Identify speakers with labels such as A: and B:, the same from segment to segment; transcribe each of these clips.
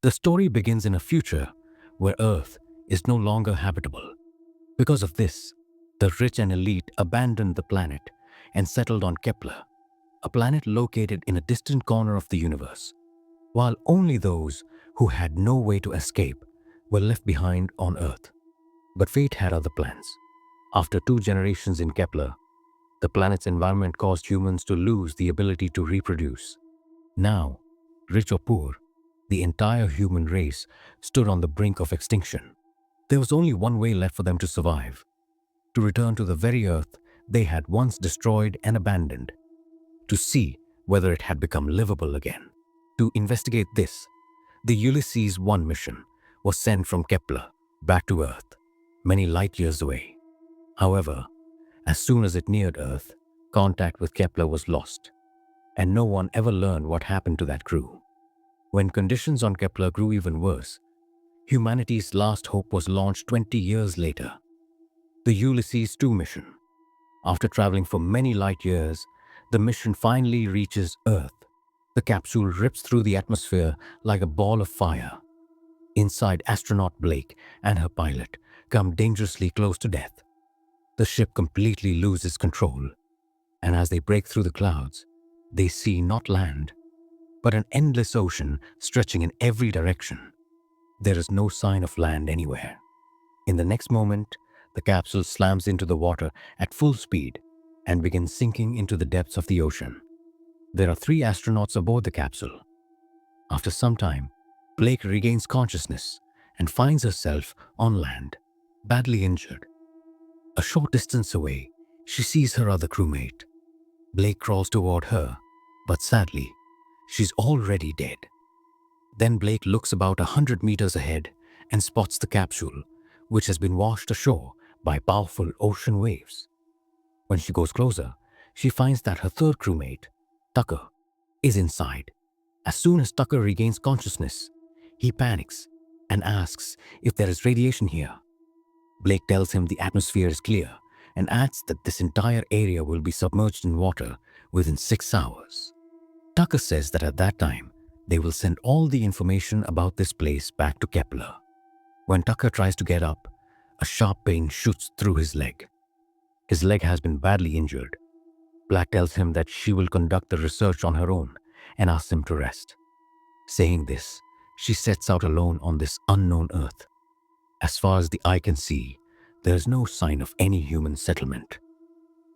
A: The story begins in a future where Earth is no longer habitable. Because of this, the rich and elite abandoned the planet and settled on Kepler, a planet located in a distant corner of the universe, while only those who had no way to escape were left behind on Earth. But fate had other plans. After 2 generations in Kepler, the planet's environment caused humans to lose the ability to reproduce. Now, rich or poor, the entire human race stood on the brink of extinction. There was only one way left for them to survive: to return to the very Earth they had once destroyed and abandoned, to see whether it had become livable again. To investigate this, the Ulysses 1 mission was sent from Kepler back to Earth, many light years away. However, as soon as it neared Earth, contact with Kepler was lost, and no one ever learned what happened to that crew. When conditions on Kepler grew even worse, humanity's last hope was launched 20 years later, the Ulysses 2 mission. After traveling for many light years, the mission finally reaches Earth. The capsule rips through the atmosphere like a ball of fire. Inside, astronaut Blake and her pilot come dangerously close to death. The ship completely loses control, and as they break through the clouds, they see not land, but an endless ocean stretching in every direction. There is no sign of land anywhere. In the next moment, the capsule slams into the water at full speed and begins sinking into the depths of the ocean. There are 3 astronauts aboard the capsule. After some time, Blake regains consciousness and finds herself on land, badly injured. A short distance away, she sees her other crewmate. Blake crawls toward her, but sadly, she's already dead. Then Blake looks about 100 meters ahead and spots the capsule, which has been washed ashore by powerful ocean waves. When she goes closer, she finds that her third crewmate, Tucker, is inside. As soon as Tucker regains consciousness, he panics and asks if there is radiation here. Blake tells him the atmosphere is clear and adds that this entire area will be submerged in water within 6 hours. Tucker says that at that time, they will send all the information about this place back to Kepler. When Tucker tries to get up, a sharp pain shoots through his leg. His leg has been badly injured. Black tells him that she will conduct the research on her own and asks him to rest. Saying this, she sets out alone on this unknown Earth. As far as the eye can see, there is no sign of any human settlement.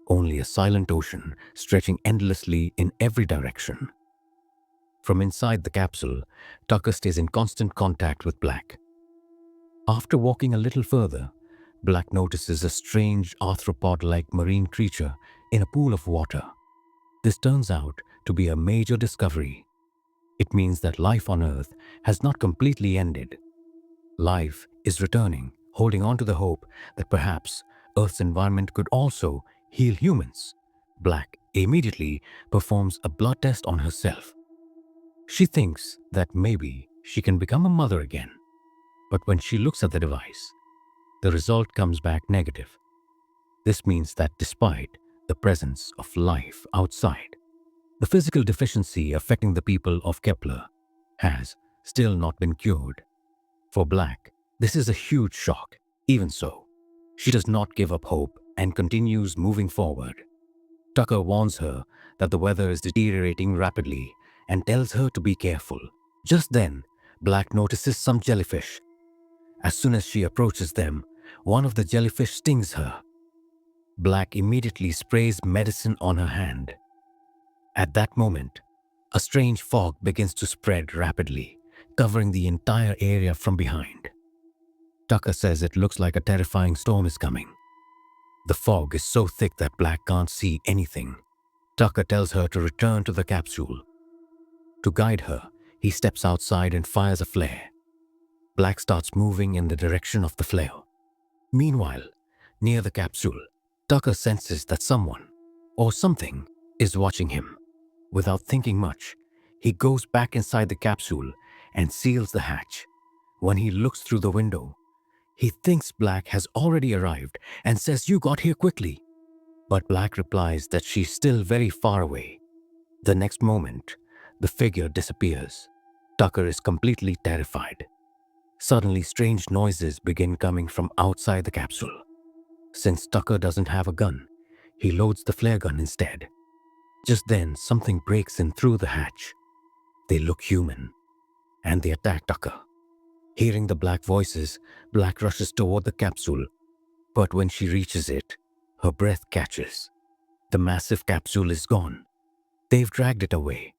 A: Only a silent ocean stretching endlessly in every direction. From inside the capsule, Tucker stays in constant contact with Black. After walking a little further, Black notices a strange arthropod-like marine creature in a pool of water. This turns out to be a major discovery. It means that life on Earth has not completely ended. Life is returning, holding on to the hope that perhaps Earth's environment could also heal humans. Black immediately performs a blood test on herself. She thinks that maybe she can become a mother again. But when she looks at the device, the result comes back negative. This means that despite the presence of life outside, the physical deficiency affecting the people of Kepler has still not been cured. For Black, this is a huge shock. Even so, she does not give up hope and continues moving forward. Tucker warns her that the weather is deteriorating rapidly and tells her to be careful. Just then, Black notices some jellyfish. As soon as she approaches them, one of the jellyfish stings her. Black immediately sprays medicine on her hand. At that moment, a strange fog begins to spread rapidly, covering the entire area from behind. Tucker says it looks like a terrifying storm is coming. The fog is so thick that Black can't see anything. Tucker tells her to return to the capsule. To guide her, he steps outside and fires a flare. Black starts moving in the direction of the flare. Meanwhile, near the capsule, Tucker senses that someone, or something, is watching him. Without thinking much, he goes back inside the capsule and seals the hatch. When he looks through the window, he thinks Black has already arrived and says, "You got here quickly." But Black replies that she's still very far away. The next moment, the figure disappears. Tucker is completely terrified. Suddenly, strange noises begin coming from outside the capsule. Since Tucker doesn't have a gun, he loads the flare gun instead. Just then, something breaks in through the hatch. They look human, and they attack Tucker. Hearing the black voices, Black rushes toward the capsule, but when she reaches it, her breath catches. The massive capsule is gone. They've dragged it away.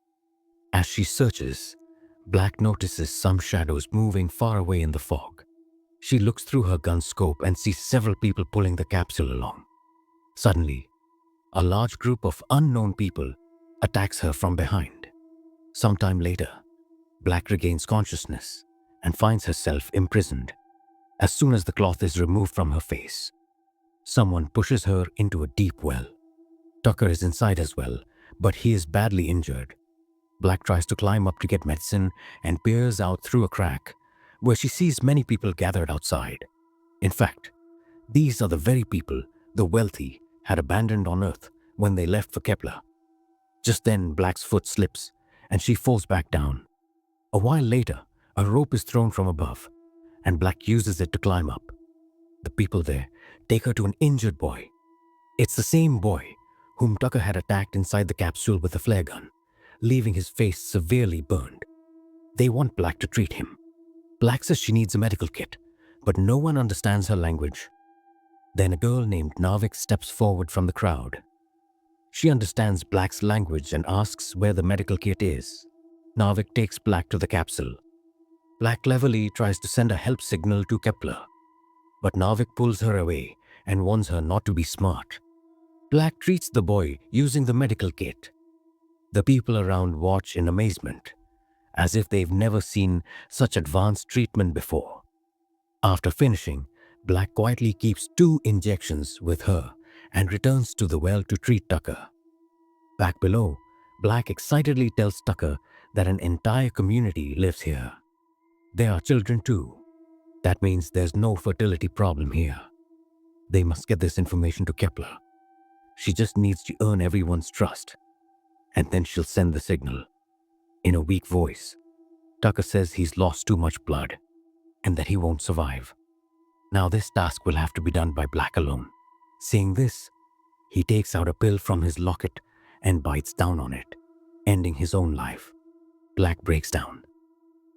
A: As she searches, Black notices some shadows moving far away in the fog. She looks through her gun scope and sees several people pulling the capsule along. Suddenly, a large group of unknown people attacks her from behind. Sometime later, Black regains consciousness and finds herself imprisoned. As soon as the cloth is removed from her face, someone pushes her into a deep well. Tucker is inside as well, but he is badly injured. Black tries to climb up to get medicine and peers out through a crack, where she sees many people gathered outside. In fact, these are the very people the wealthy had abandoned on Earth when they left for Kepler. Just then, Black's foot slips and she falls back down. A while later, a rope is thrown from above, and Black uses it to climb up. The people there take her to an injured boy. It's the same boy whom Tucker had attacked inside the capsule with a flare gun, leaving his face severely burned. They want Black to treat him. Black says she needs a medical kit, but no one understands her language. Then a girl named Narvik steps forward from the crowd. She understands Black's language and asks where the medical kit is. Narvik takes Black to the capsule. Black cleverly tries to send a help signal to Kepler, but Narvik pulls her away and warns her not to be smart. Black treats the boy using the medical kit. The people around watch in amazement, as if they've never seen such advanced treatment before. After finishing, Black quietly keeps 2 injections with her and returns to the well to treat Tucker. Back below, Black excitedly tells Tucker that an entire community lives here. There are children too. That means there's no fertility problem here. They must get this information to Kepler. She just needs to earn everyone's trust, and then she'll send the signal. In a weak voice, Tucker says he's lost too much blood and that he won't survive. Now this task will have to be done by Black alone. Saying this, he takes out a pill from his locket and bites down on it, ending his own life. Black breaks down.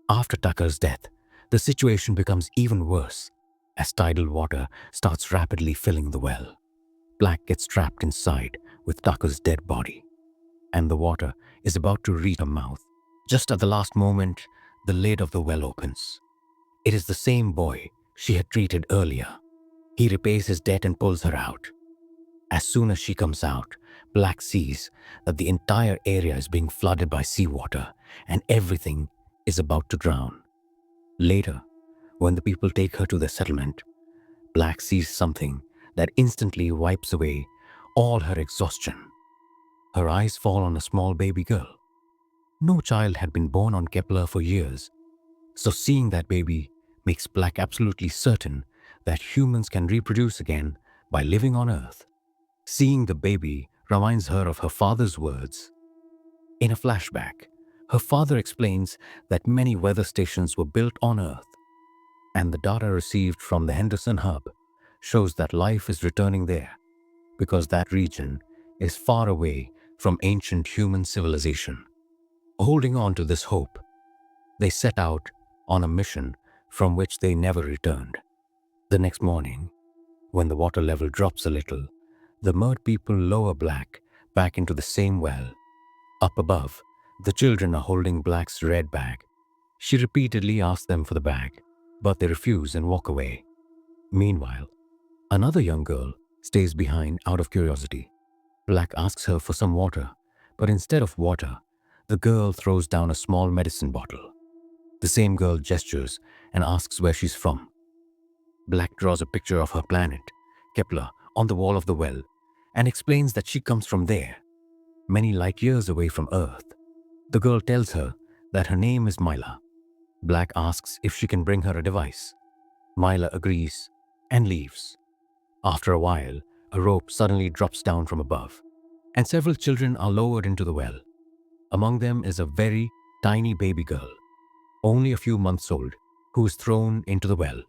A: After Tucker's death, the situation becomes even worse as tidal water starts rapidly filling the well. Black gets trapped inside with Tucker's dead body, and the water is about to reach her mouth. Just at the last moment, the lid of the well opens. It is the same boy she had treated earlier. He repays his debt and pulls her out. As soon as she comes out, Black sees that the entire area is being flooded by seawater and everything is about to drown. Later, when the people take her to the settlement, Black sees something that instantly wipes away all her exhaustion. Her eyes fall on a small baby girl. No child had been born on Kepler for years, so seeing that baby makes Black absolutely certain that humans can reproduce again by living on Earth. Seeing the baby reminds her of her father's words. In a flashback, her father explains that many weather stations were built on Earth, and the data received from the Henderson Hub shows that life is returning there because that region is far away from ancient human civilization. Holding on to this hope, they set out on a mission from which they never returned. The next morning, when the water level drops a little, the Mud people lower Black back into the same well. Up above, the children are holding Black's red bag. She repeatedly asks them for the bag, but they refuse and walk away. Meanwhile, another young girl stays behind out of curiosity. Black asks her for some water, but instead of water, the girl throws down a small medicine bottle. The same girl gestures and asks where she's from. Black draws a picture of her planet, Kepler, on the wall of the well and explains that she comes from there, many light years away from Earth. The girl tells her that her name is Myla. Black asks if she can bring her a device. Myla agrees and leaves. After a while, a rope suddenly drops down from above, and several children are lowered into the well. Among them is a very tiny baby girl. only a few months old, who is thrown into the well.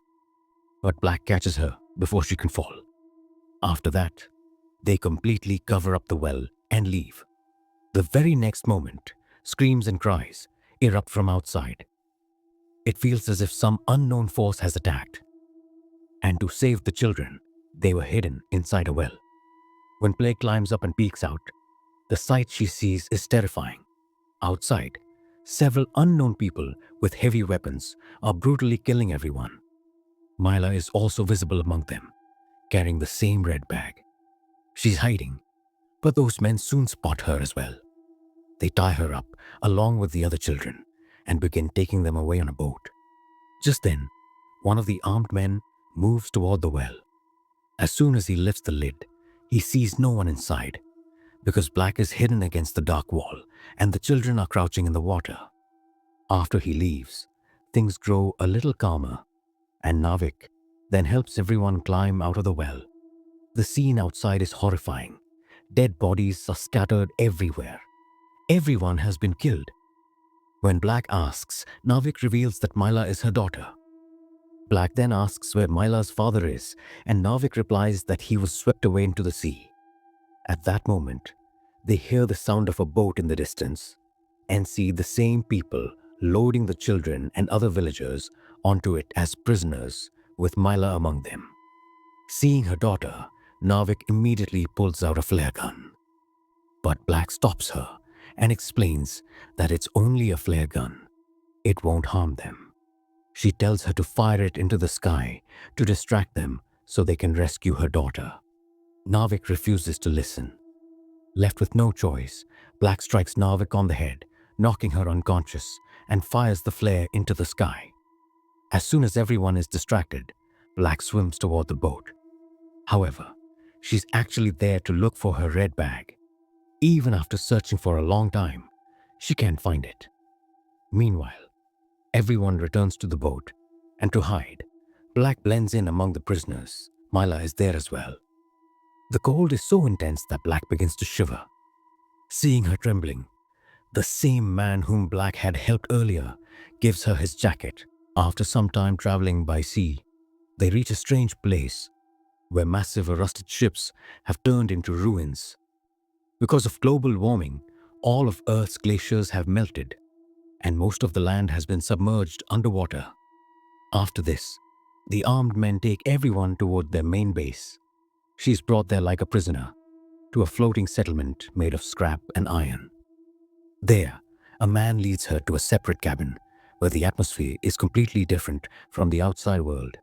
A: But Black catches her before she can fall. After that, they completely cover up the well and leave. The very next moment, screams and cries erupt from outside. It feels as if some unknown force has attacked. And to save the children, they were hidden inside a well. When Plague climbs up and peeks out, the sight she sees is terrifying. Outside, several unknown people with heavy weapons are brutally killing everyone. Mila is also visible among them, carrying the same red bag. She's hiding, but those men soon spot her as well. They tie her up along with the other children and begin taking them away on a boat. Just then, one of the armed men moves toward the well. As soon as he lifts the lid, he sees no one inside because Black is hidden against the dark wall and the children are crouching in the water. After he leaves, things grow a little calmer, and Navik then helps everyone climb out of the well. The scene outside is horrifying. Dead bodies are scattered everywhere. Everyone has been killed. When Black asks, Navik reveals that Mila is her daughter. Black then asks where Mila's father is, and Navik replies that he was swept away into the sea. At that moment, they hear the sound of a boat in the distance and see the same people loading the children and other villagers onto it as prisoners, with Mila among them. Seeing her daughter, Navik immediately pulls out a flare gun. But Black stops her and explains that it's only a flare gun. It won't harm them. She tells her to fire it into the sky to distract them so they can rescue her daughter. Navik refuses to listen. Left with no choice, Black strikes Navik on the head, knocking her unconscious, and fires the flare into the sky. As soon as everyone is distracted, Black swims toward the boat. However, she's actually there to look for her red bag. Even after searching for a long time, she can't find it. Meanwhile, everyone returns to the boat, and to hide, Black blends in among the prisoners. Mila is there as well. The cold is so intense that Black begins to shiver. Seeing her trembling, the same man whom Black had helped earlier gives her his jacket. After some time traveling by sea, they reach a strange place where massive rusted ships have turned into ruins. Because of global warming, all of Earth's glaciers have melted, and most of the land has been submerged underwater. After this, the armed men take everyone toward their main base. She's brought there like a prisoner, to a floating settlement made of scrap and iron. There, a man leads her to a separate cabin, where the atmosphere is completely different from the outside world.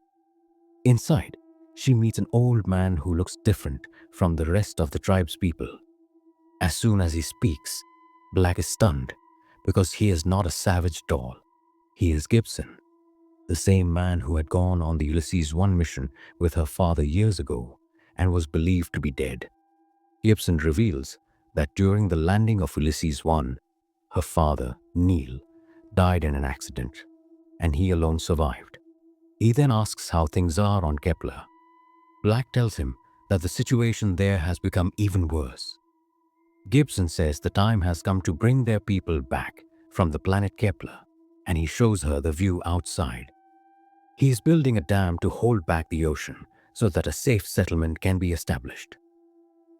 A: Inside, she meets an old man who looks different from the rest of the tribe's people. As soon as he speaks, Black is stunned because he is not a savage doll. He is Gibson, the same man who had gone on the Ulysses 1 mission with her father years ago and was believed to be dead. Gibson reveals that during the landing of Ulysses 1, her father, Neil, died in an accident, and he alone survived. He then asks how things are on Kepler. Black tells him that the situation there has become even worse. Gibson says the time has come to bring their people back from the planet Kepler, and he shows her the view outside. He is building a dam to hold back the ocean so that a safe settlement can be established.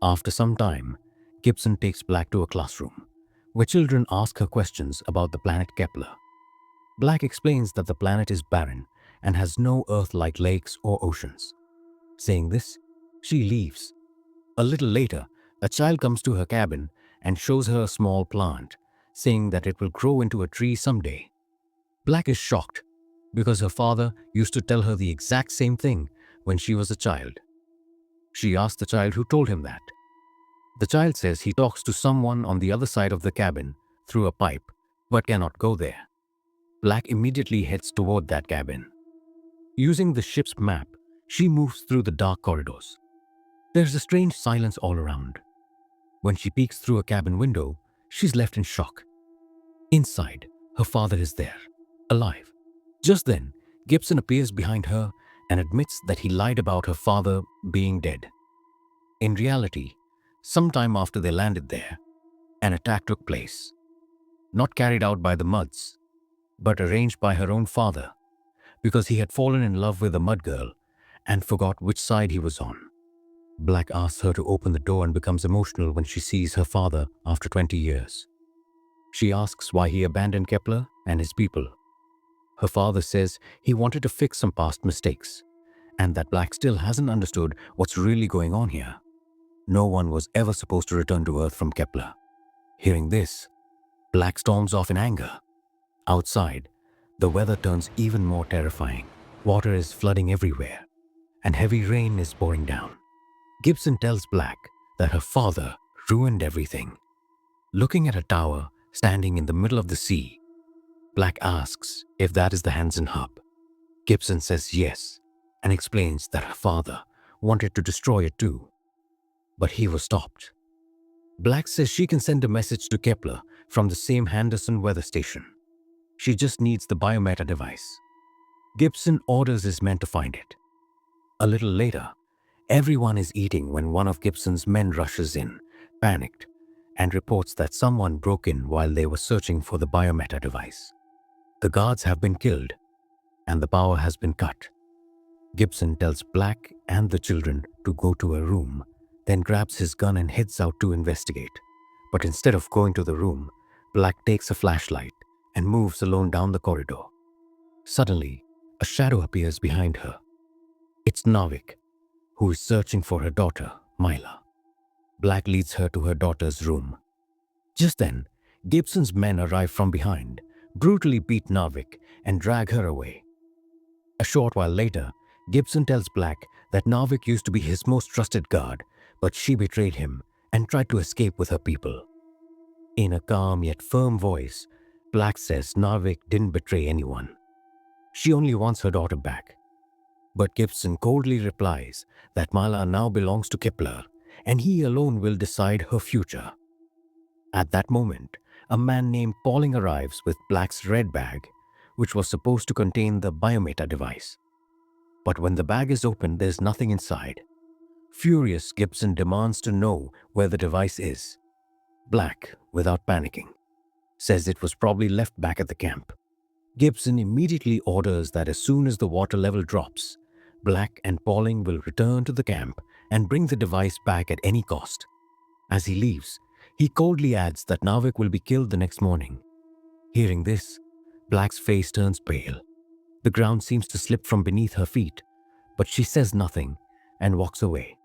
A: After some time, Gibson takes Black to a classroom, where children ask her questions about the planet Kepler. Black explains that the planet is barren and has no Earth-like lakes or oceans. Saying this, she leaves. A little later, a child comes to her cabin and shows her a small plant, saying that it will grow into a tree someday. Black is shocked because her father used to tell her the exact same thing when she was a child. She asks the child who told him that. The child says he talks to someone on the other side of the cabin through a pipe, but cannot go there. Black immediately heads toward that cabin. Using the ship's map, she moves through the dark corridors. There's a strange silence all around. When she peeks through a cabin window, she's left in shock. Inside, her father is there, alive. Just then, Gibson appears behind her and admits that he lied about her father being dead. In reality, sometime after they landed there, an attack took place. Not carried out by the Muds. but arranged by her own father because he had fallen in love with a mud girl and forgot which side he was on. Black asks her to open the door and becomes emotional when she sees her father after 20 years. She asks why he abandoned Kepler and his people. Her father says he wanted to fix some past mistakes, and that Black still hasn't understood what's really going on here. No one was ever supposed to return to Earth from Kepler. Hearing this, Black storms off in anger. Outside, the weather turns even more terrifying. Water is flooding everywhere, and heavy rain is pouring down. Gibson tells Black that her father ruined everything. Looking at a tower standing in the middle of the sea, Black asks if that is the Hansen hub. Gibson says yes and explains that her father wanted to destroy it too, but he was stopped. Black says she can send a message to Kepler from the same Henderson weather station. She just needs the biometa device. Gibson orders his men to find it. A little later, everyone is eating when one of Gibson's men rushes in, panicked, and reports that someone broke in while they were searching for the biometa device. The guards have been killed, and the power has been cut. Gibson tells Black and the children to go to a room, then grabs his gun and heads out to investigate. But instead of going to the room, Black takes a flashlight and moves alone down the corridor. Suddenly, a shadow appears behind her. It's Narvik, who is searching for her daughter, Myla. Black leads her to her daughter's room. Just then, Gibson's men arrive from behind, brutally beat Narvik, and drag her away. A short while later, Gibson tells Black that Narvik used to be his most trusted guard, but she betrayed him and tried to escape with her people. In a calm yet firm voice, Black says Narvik didn't betray anyone. She only wants her daughter back. But Gibson coldly replies that Myla now belongs to Kepler, and he alone will decide her future. At that moment, a man named Pauling arrives with Black's red bag, which was supposed to contain the biometa device. But when the bag is opened, there's nothing inside. Furious, Gibson demands to know where the device is. Black, without panicking, says it was probably left back at the camp. Gibson immediately orders that as soon as the water level drops, Black and Pauling will return to the camp and bring the device back at any cost. As he leaves, he coldly adds that Narvik will be killed the next morning. Hearing this, Black's face turns pale. The ground seems to slip from beneath her feet, but she says nothing and walks away.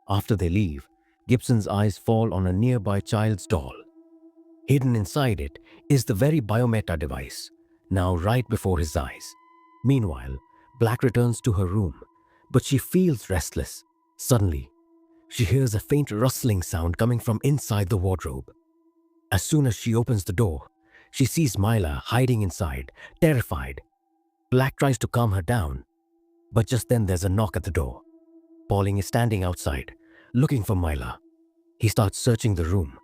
A: After they leave, Gibson's eyes fall on a nearby child's doll. Hidden inside it is the very biometa device, now right before his eyes. Meanwhile, Black returns to her room, but she feels restless. Suddenly, she hears a faint rustling sound coming from inside the wardrobe. As soon as she opens the door, she sees Myla hiding inside, terrified. Black tries to calm her down, but just then there's a knock at the door. Pauling is standing outside, looking for Myla. He starts searching the room,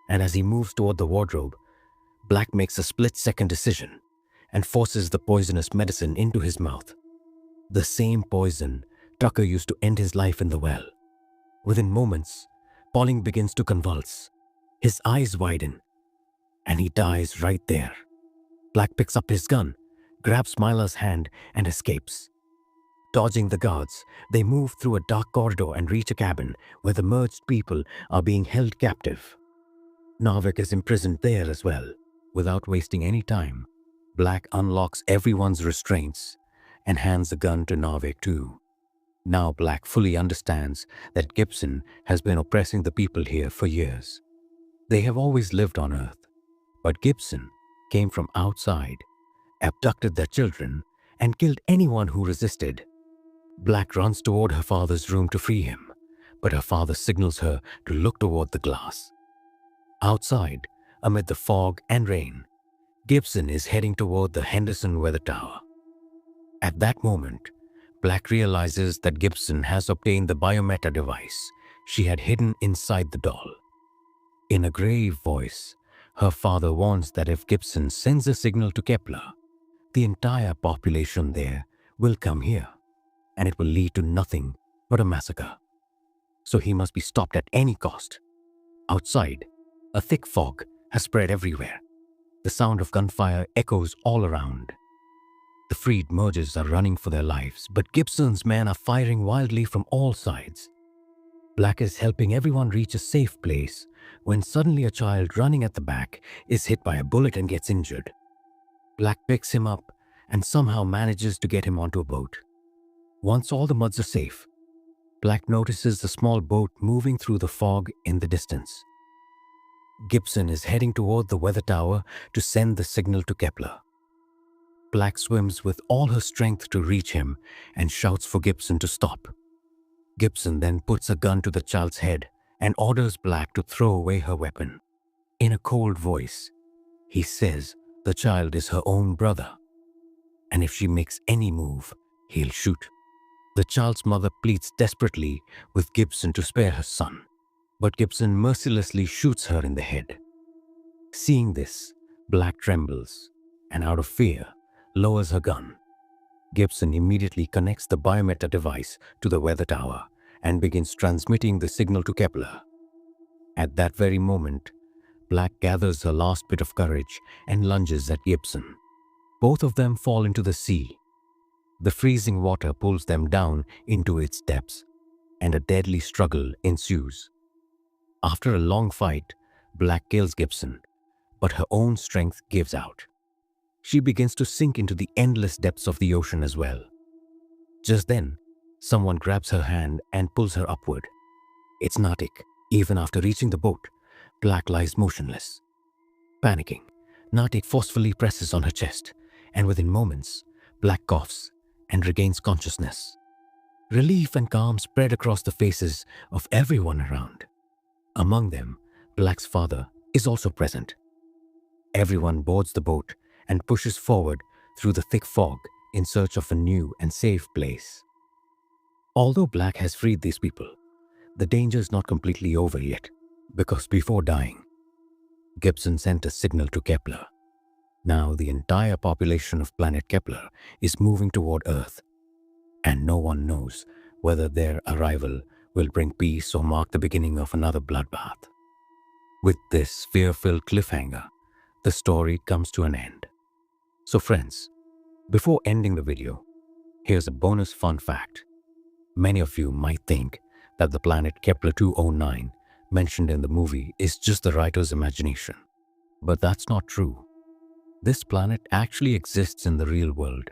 A: and as he moves toward the wardrobe, Black makes a split-second decision and forces the poisonous medicine into his mouth. The same poison Tucker used to end his life in the well. Within moments, Pauling begins to convulse. His eyes widen, and he dies right there. Black picks up his gun, grabs Myla's hand, and escapes. Dodging the guards, they move through a dark corridor and reach a cabin where the merged people are being held captive. Narvik is imprisoned there as well. Without wasting any time, Black unlocks everyone's restraints and hands the gun to Narvik too. Now Black fully understands that Gibson has been oppressing the people here for years. They have always lived on Earth, but Gibson came from outside, abducted their children, and killed anyone who resisted. Black runs toward her father's room to free him, but her father signals her to look toward the glass. Outside, amid the fog and rain, Gibson is heading toward the Henderson weather tower. At that moment, Black realizes that Gibson has obtained the biometa device she had hidden inside the doll. In a grave voice, her father warns that if Gibson sends a signal to Kepler, the entire population there will come here, and it will lead to nothing but a massacre. So he must be stopped at any cost. Outside, a thick fog has spread everywhere. The sound of gunfire echoes all around. The freed mergers are running for their lives, but Gibson's men are firing wildly from all sides. Black is helping everyone reach a safe place when suddenly a child running at the back is hit by a bullet and gets injured. Black picks him up and somehow manages to get him onto a boat. Once all the muds are safe, Black notices a small boat moving through the fog in the distance. Gibson is heading toward the weather tower to send the signal to Kepler. Black swims with all her strength to reach him and shouts for Gibson to stop. Gibson then puts a gun to the child's head and orders Black to throw away her weapon. In a cold voice, he says the child is her own brother, and if she makes any move, he'll shoot. The child's mother pleads desperately with Gibson to spare her son, but Gibson mercilessly shoots her in the head. Seeing this, Black trembles and, out of fear, lowers her gun. Gibson immediately connects the biometa device to the weather tower and begins transmitting the signal to Kepler. At that very moment, Black gathers her last bit of courage and lunges at Gibson. Both of them fall into the sea. The freezing water pulls them down into its depths, and a deadly struggle ensues. After a long fight, Black kills Gibson, but her own strength gives out. She begins to sink into the endless depths of the ocean as well. Just then, someone grabs her hand and pulls her upward. It's Natik. Even after reaching the boat, Black lies motionless. Panicking, Natik forcefully presses on her chest, and within moments, Black coughs and regains consciousness. Relief and calm spread across the faces of everyone around. Among them, Black's father is also present. Everyone boards the boat and pushes forward through the thick fog in search of a new and safe place. Although Black has freed these people, the danger is not completely over yet, because before dying, Gibson sent a signal to Kepler. Now the entire population of planet Kepler is moving toward Earth, and no one knows whether their arrival will bring peace or mark the beginning of another bloodbath. With this fear-filled cliffhanger, the story comes to an end. So friends, before ending the video, here's a bonus fun fact. Many of you might think that the planet Kepler 209 mentioned in the movie is just the writer's imagination. But that's not true. This planet actually exists in the real world.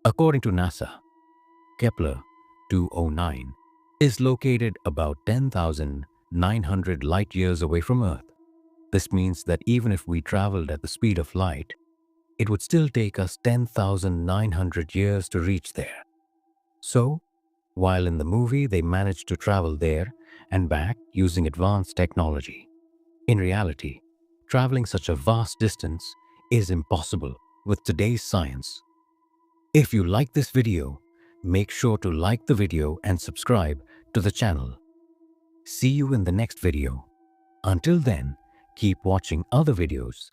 A: According to NASA, Kepler 209 is located about 10,900 light years away from Earth. This means that even if we traveled at the speed of light, it would still take us 10,900 years to reach there. So, while in the movie they managed to travel there and back using advanced technology, in reality, traveling such a vast distance is impossible with today's science. If you like this video, make sure to like the video and subscribe to the channel. See you in the next video. Until then, keep watching other videos